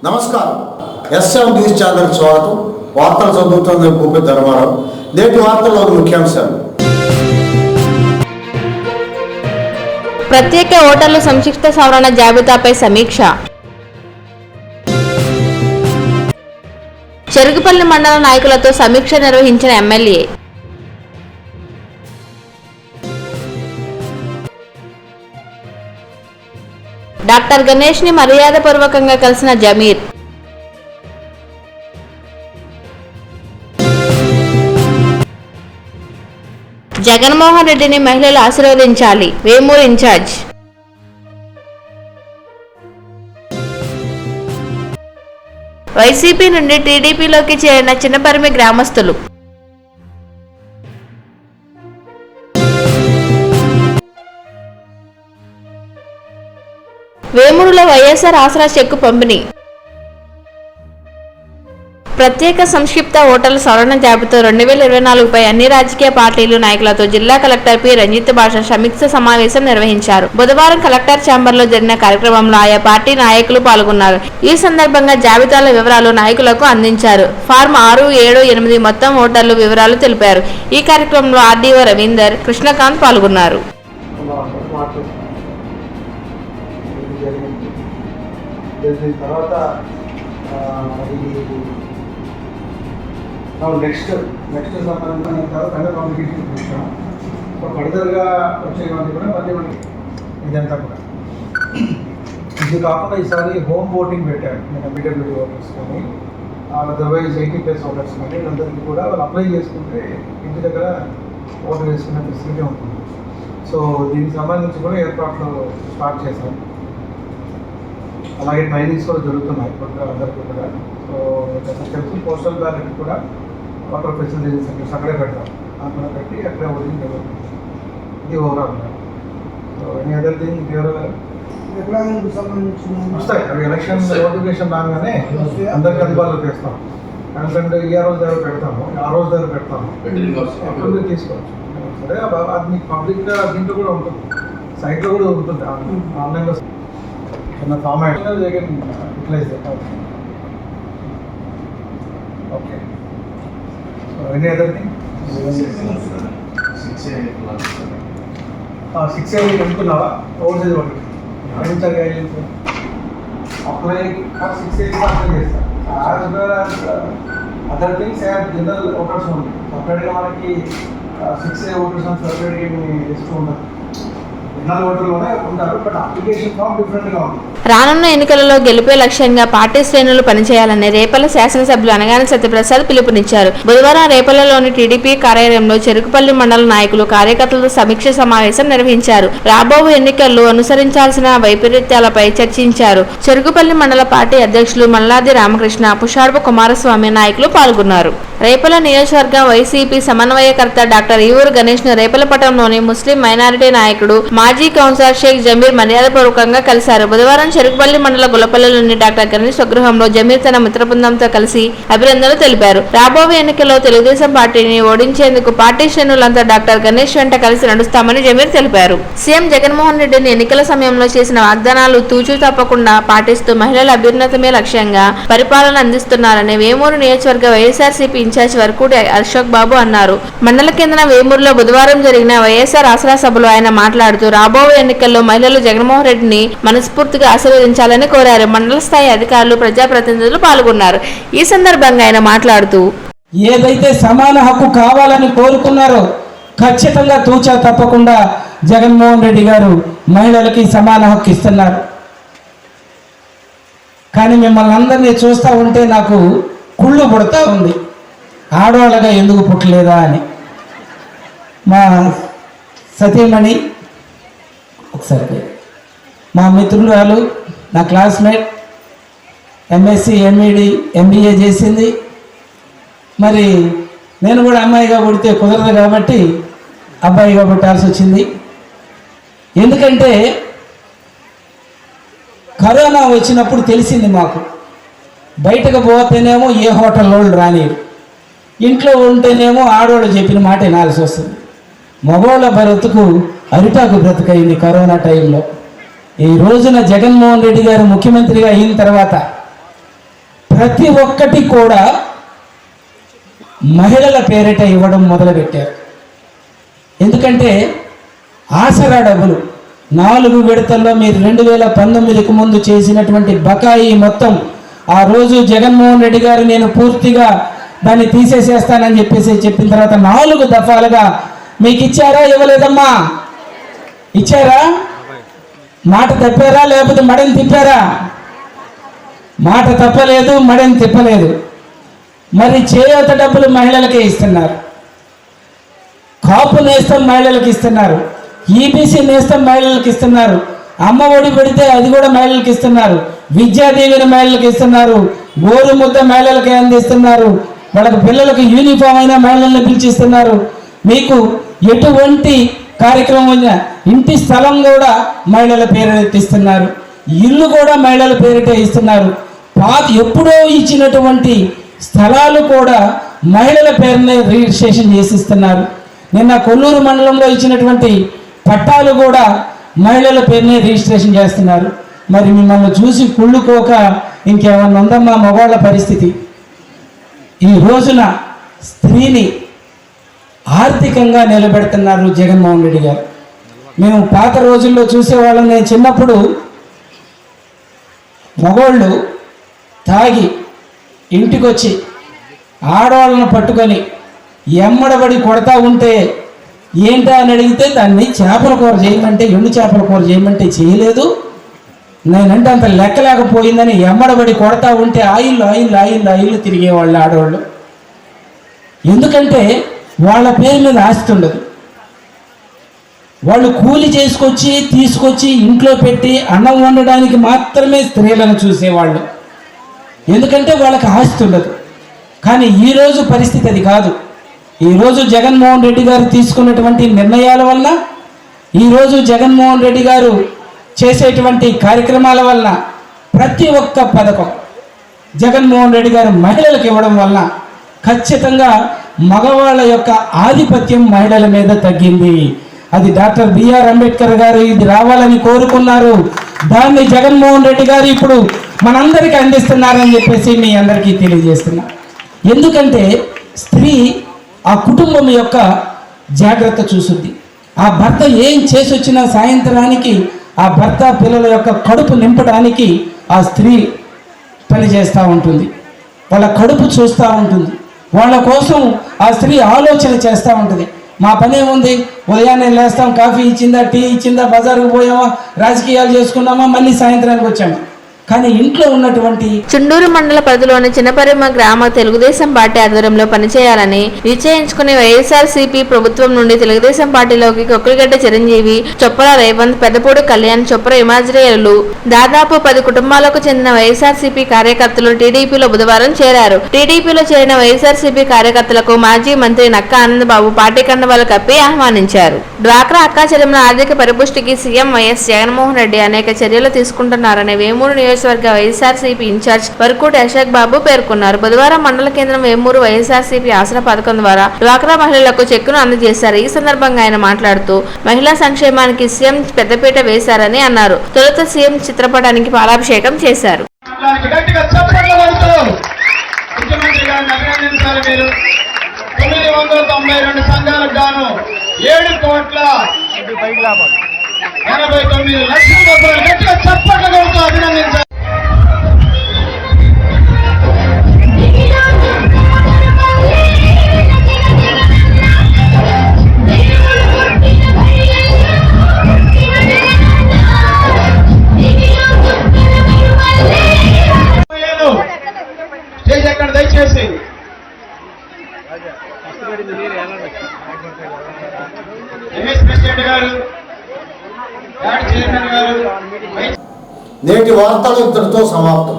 నమస్కారం. S M news channel స్వాగతం. వార్తలు చదువుతున్న గోపి ధర్మారావు. నేటి వార్తల్లోని ముఖ్యాంశాలు. ప్రత్యేక ఓటర్లు సంక్షిప్త సవరణ జాబితాపై సమీక్ష. చెరుగుపల్లి మండల నాయకులతో సమీక్ష నిర్వహించిన ఎమ్మెల్యే. డాక్టర్ గణేష్ ని మర్యాదపూర్వకంగా కలిసిన జమీర్. జగన్మోహన్ రెడ్డిని మహిళలు ఆశీర్వదించాలి. వేమూరు ఇన్ఛార్జ్. వైసీపీ నుండి టీడీపీలోకి చేరిన చిన్నపరిమి గ్రామస్తులు. వేమూరులో వైఎస్ఆర్ ఆసరా చెక్కు పంపిణీ. ప్రత్యేక సంక్షిప్త ఓటర్ల సవరణ జాబితా 2024పై అన్ని రాజకీయ పార్టీలు నాయకులతో జిల్లా కలెక్టర్ పి రంజిత్ భాష సమీక్ష సమావేశం నిర్వహించారు. బుధవారం కలెక్టర్ ఛాంబర్లో జరిగిన కార్యక్రమంలో ఆయా పార్టీ నాయకులు పాల్గొన్నారు. ఈ సందర్భంగా జాబితాల వివరాలు నాయకులకు అందించారు. ఫార్మ్ 6, 7, 8 మొత్తం ఓటర్లు వివరాలు తెలిపారు. ఈ కార్యక్రమంలో ఆర్డీఓ రవీందర్, కృష్ణకాంత్ పాల్గొన్నారు. నెక్స్ట్ సంబంధించిన తర్వాత కమ్యూనికేషన్ చూసాం. ఫర్దర్గా వచ్చేవన్నీ కూడా మళ్ళీ మనకి ఇదంతా కూడా ఇది కాకుండా ఈసారి హోమ్ ఓటింగ్ పెట్టారు. నేను ఎంబీడబ్ల్యూ ఓటర్స్ కానీ అదర్వైజ్ 80+ ఓటర్స్ కానీ వీళ్ళందరికీ కూడా వాళ్ళు అప్లై చేసుకుంటే ఇంటి దగ్గర ఓటర్ వేసుకునే ఫెసిలిటీ ఉంటుంది. సో దీనికి సంబంధించి కూడా ఏర్పాట్లు స్టార్ట్ చేశాం. అలాగే ట్రైనింగ్స్ కూడా జరుగుతున్నాయి అందరికీ కూడా. సో తెలుసు పోస్టల్ బ్యాలెట్ కూడా ఓటర్ ఫెసిలిటీ సెంటర్స్ అక్కడే పెడతాం. అక్కడ పెట్టి అక్కడే ఓటింగ్ జరుగుతుంది. ఇది overall. So any other thing వస్తాయి అవి ఎలక్షన్ నోటిఫికేషన్ రాగానే అందరికి అందుబాటులోకి వేస్తాం. ఎందుకంటే ఈ రోజు దగ్గర పెడతాము, ఆ రోజు దగ్గర పెడతాము, ఎప్పుడు తీసుకోవచ్చు. సరే అది మీకు పబ్లిక్గా దీంట్లో కూడా ఉంటుంది, సైట్లో కూడా ఉంటుంది, ఆన్లైన్లో చిన్న ఫార్మాట్ యూటిలైజ్ చేస్తాం. ఓకే. ఎనీ అదర్ థింగ్ 6 అనుకున్నావా? ఓవర్సైజ్ ఒకటి అప్లై 6 అప్లై చేస్తాను. అదర్ థింగ్స్ జనరల్ ఓటర్స్ ఉంది. సపరేట్గా మనకి 6 ఓటర్స్ అని సపరేట్గా లిస్ట్ ఉండదు. జనరల్ ఓటర్లోనే ఉంటారు, బట్ అప్లికేషన్ ఫామ్ డిఫరెంట్గా ఉంది. రానున్న ఎన్నికలలో గెలిపే లక్ష్యంగా పార్టీ శ్రేణులు పనిచేయాలని రేపల్ల శాసనసభ్యులు అనగాని సత్యప్రసాద్ పిలుపునిచ్చారు. బుధవారం రేపల్లలోని టీడీపీ కార్యాలయంలో చెరుకుపల్లి మండల నాయకులు, కార్యకర్తలతో సమీక్ష సమావేశం నిర్వహించారు. రాబో ఎన్నికల్లో అనుసరించాల్సిన వైపరీత్యాలపై చర్చించారు. చెరుకుపల్లి మండల పార్టీ అధ్యక్షులు మల్లాది రామకృష్ణ, పుషార్పు కుమారస్వామి నాయకులు పాల్గొన్నారు. రేపల్ల నియోజకవర్గం వైసీపీ సమన్వయకర్త డాక్టర్ ఈవూరు గణేష్ ను రేపల్లపట్నంలోని ముస్లిం మైనారిటీ నాయకుడు, మాజీ కౌన్సిలర్ షేక్ జమీర్ మర్యాదపూర్వకంగా కలిశారు. బుధవారం చెరుకుపల్లి మండల గుల్లపల్లిలోని డాక్టర్ గణేష్ స్వగృహంలో జమీర్ తన మిత్ర బృందంతో కలిసి అభినందనలు తెలిపారు. రాబోయే ఎన్నికల్లో తెలుగుదేశం పార్టీని ఓడించేందుకు పార్టీ శ్రేణులంతా డాక్టర్ గణేష్ వెంట కలిసి నడుస్తామని జమీర్ తెలిపారు. సీఎం జగన్మోహన్ రెడ్డిని ఎన్నికల సమయంలో చేసిన వాగ్దానాలు తూచూ తప్పకుండా పాటిస్తూ మహిళల అభ్యున్నతమే లక్ష్యంగా పరిపాలన అందిస్తున్నారని వేమూరు నియోజకవర్గ వైఎస్ఆర్సీపీ ఇన్ఛార్జ్ వరకూడి అశోక్ బాబు అన్నారు. మండల కేంద్రం వేమూరులో బుధవారం జరిగిన వైఎస్ఆర్ ఆసరా సభలో ఆయన మాట్లాడుతూ రాబోయే ఎన్నికల్లో మహిళలు జగన్మోహన్ రెడ్డిని మనస్ఫూర్తిగా ఆశీర్వదించాలని కోరారు. మండల స్థాయి అధికారులు, ప్రజాప్రతినిధులు పాల్గొన్నారు. ఈ సందర్భంగా ఆయన మాట్లాడుతూ ఏదైతే సమాన హక్కు కావాలని కోరుకున్నారో ఖచ్చితంగా తూచా తప్పకుండా జగన్మోహన్ రెడ్డి గారు మహిళలకి సమాన హక్కు ఇస్తున్నారు. కానీ మిమ్మల్ని అందరినీ చూస్తూ ఉంటే నాకు కుళ్ళు పుడతా ఉంది, ఆడవాళ్ళగా ఎందుకు పుట్టలేదా అని. మా సతీమణి ఒకసారి మా మిత్రురాలు, నా క్లాస్మేట్, ఎంఎస్సి, ఎంఈడి, ఎంబీఏ చేసింది. మరి నేను కూడా అమ్మాయిగా పుడితే కుదరదు కాబట్టి అబ్బాయిగా పుట్టాల్సి వచ్చింది. ఎందుకంటే కరోనా వచ్చినప్పుడు తెలిసింది మాకు, బయటకు పోతేనేమో ఏ హోటల్ వాళ్ళు రానిరు, ఇంట్లో ఉంటేనేమో ఆడవాళ్ళు చెప్పిన మాట వినాల్సి వస్తుంది. మగవాళ్ళ బ్రతుకు అరిటాకు బ్రతుకైంది కరోనా టైంలో. ఈ రోజున జగన్మోహన్ రెడ్డి గారు ముఖ్యమంత్రిగా అయిన తర్వాత ప్రతి ఒక్కటి కూడా మహిళల పేరిట ఇవ్వడం మొదలుపెట్టారు. ఎందుకంటే ఆసరా డబ్బులు 4 విడతల్లో మీరు 2019కు ముందు చేసినటువంటి బకాయి మొత్తం ఆ రోజు జగన్మోహన్ రెడ్డి గారు నేను పూర్తిగా దాన్ని తీసేసేస్తానని చెప్పిన తర్వాత 4 దఫాలుగా మీకు ఇచ్చారా ఇవ్వలేదమ్మా? ఇచ్చారా? మాట తప్పారా లేకపోతే మడని తిప్పారా? మాట తప్పలేదు, మడని తిప్పలేదు. మరి చేయూత డబ్బులు మహిళలకే ఇస్తున్నారు, కాపు నేస్తం మహిళలకు ఇస్తున్నారు, ఈబీసీ నేస్తం మహిళలకు ఇస్తున్నారు, అమ్మ ఒడి పెడితే అది కూడా మహిళలకు ఇస్తున్నారు, విద్యా దీవెన మహిళలకు ఇస్తున్నారు, గోరు ముద్ద మహిళలకి అందిస్తున్నారు, వాళ్ళకి పిల్లలకు యూనిఫామ్ అయినా మహిళల్ని పిలిచిస్తున్నారు. మీకు ఎటువంటి కార్యక్రమం అయినా ఇంటి స్థలం కూడా మహిళల పేరిట ఇస్తున్నారు, ఇల్లు కూడా మహిళల పేరిట ఇస్తున్నారు. ఎప్పుడో ఇచ్చినటువంటి స్థలాలు కూడా మహిళల పేరునే రిజిస్ట్రేషన్ చేసిస్తున్నారు. నిన్న కొల్లూరు మండలంలో ఇచ్చినటువంటి పట్టాలు కూడా మహిళల పేరునే రిజిస్ట్రేషన్ చేస్తున్నారు. మరి మిమ్మల్ని చూసి కుళ్ళుకోక ఇంకేమన్నా ఉందమ్మా మగవాళ్ళ పరిస్థితి? ఈ రోజున స్త్రీని ఆర్థికంగా నిలబెడుతున్నారు జగన్మోహన్ రెడ్డి గారు. మేము పాత రోజుల్లో చూసేవాళ్ళం. నేను చిన్నప్పుడు మగవాళ్ళు తాగి ఇంటికొచ్చి ఆడవాళ్ళను పట్టుకొని ఎమ్మడబడి కొడతా ఉంటే ఏంటా అని అడిగితే దాన్ని చేపల కూర చేయమంటే, ఎండు చేపల కూర చేయమంటే చేయలేదు, నేనంటే అంత లెక్కలేకపోయిందని ఎమ్మడబడి కొడతా ఉంటే ఆయిల్ తిరిగేవాళ్ళు ఆడవాళ్ళు. ఎందుకంటే వాళ్ళ పేరు మీద ఆస్తి ఉండదు. వాళ్ళు కూలి తీసుకొచ్చి ఇంట్లో పెట్టి అన్నం వండడానికి మాత్రమే స్త్రీలను చూసేవాళ్ళు. ఎందుకంటే వాళ్ళకి ఆస్తి ఉండదు. కానీ ఈరోజు పరిస్థితి అది కాదు. ఈరోజు జగన్మోహన్ రెడ్డి గారు తీసుకున్నటువంటి నిర్ణయాల వలన, ఈరోజు జగన్మోహన్ రెడ్డి గారు చేసేటువంటి కార్యక్రమాల వలన ప్రతి ఒక్క పథకం జగన్మోహన్ రెడ్డి గారు మహిళలకు ఇవ్వడం వలన ఖచ్చితంగా మగవాళ్ళ యొక్క ఆధిపత్యం మహిళల మీద తగ్గింది. అది డాక్టర్ బిఆర్ అంబేద్కర్ గారు ఇది రావాలని కోరుకున్నారు. దాన్ని జగన్మోహన్ రెడ్డి గారు ఇప్పుడు మనందరికీ అందిస్తున్నారని చెప్పేసి మీ అందరికీ తెలియజేస్తున్నా. ఎందుకంటే స్త్రీ ఆ కుటుంబం యొక్క జాగ్రత్త చూసుద్ది. ఆ భర్త ఏం చేసి వచ్చినా సాయంత్రానికి ఆ భర్త పిల్లల యొక్క కడుపు నింపడానికి ఆ స్త్రీ పని చేస్తూ ఉంటుంది, వాళ్ళ కడుపు చూస్తూ ఉంటుంది, వాళ్ళ కోసం ఆ స్త్రీ ఆలోచన చేస్తూ ఉంటుంది. మా పని ఏముంది, ఉదయాన్నే లేస్తాం, కాఫీ ఇచ్చిందా, టీ ఇచ్చిందా, బజారుకు పోయామా, రాజకీయాలు చేసుకున్నామా, మళ్ళీ సాయంత్రానికి వచ్చాము. కానీ ఇంట్లో ఉన్నటువంటి చుండూరు మండల పరిధిలోని చిన్నపరిమ గ్రామ తెలుగుదేశం పార్టీ ఆధ్వర్యంలో పనిచేయాలని నిశ్చయించుకునే వైఎస్ఆర్సీపీ ప్రభుత్వం నుండి తెలుగుదేశం పార్టీలోకి కొక్కలిగడ్డ చిరంజీవి, చొప్పల రేవంత్, పెద్దపూడి కళ్యాణ్, చొప్పల ఇమాజిరేయులు దాదాపు 10 కుటుంబాలకు చెందిన వైఎస్ఆర్సీపీ కార్యకర్తలు టీడీపీలో బుధవారం చేరారు. టీడీపీలో చేరిన వైఎస్ఆర్సీపీ కార్యకర్తలకు మాజీ మంత్రి నక్కా ఆనందబాబు పార్టీ కండవాలు కప్పి ఆహ్వానించారు. డ్వాక్రా అక్కాచెల్లెమ్మల ఆర్థిక పరిపుష్టికి సీఎం వైఎస్ జగన్మోహన్ రెడ్డి అనేక చర్యలు తీసుకుంటున్నారని వేమూరు నియోజకవర్గ వైఎస్ఆర్సీపీ ఇన్ఛార్జ్ వరకూటి అశోక్ బాబు పేర్కొన్నారు. బుధవారం మండల కేంద్రం వేమూరు వైఎస్ఆర్సీపీ ఆసరా పథకం ద్వారా డ్వాక్రా మహిళలకు చెక్కును అందజేశారు. ఈ సందర్భంగా ఆయన మాట్లాడుతూ మహిళా సంక్షేమానికి సీఎం పెద్దపీట వేశారని అన్నారు. తొలుత సీఎం చిత్రపటానికి పాలాభిషేకం చేశారు. దయచేసి నేటి వార్తలు ఇంతటితో సమాప్తం.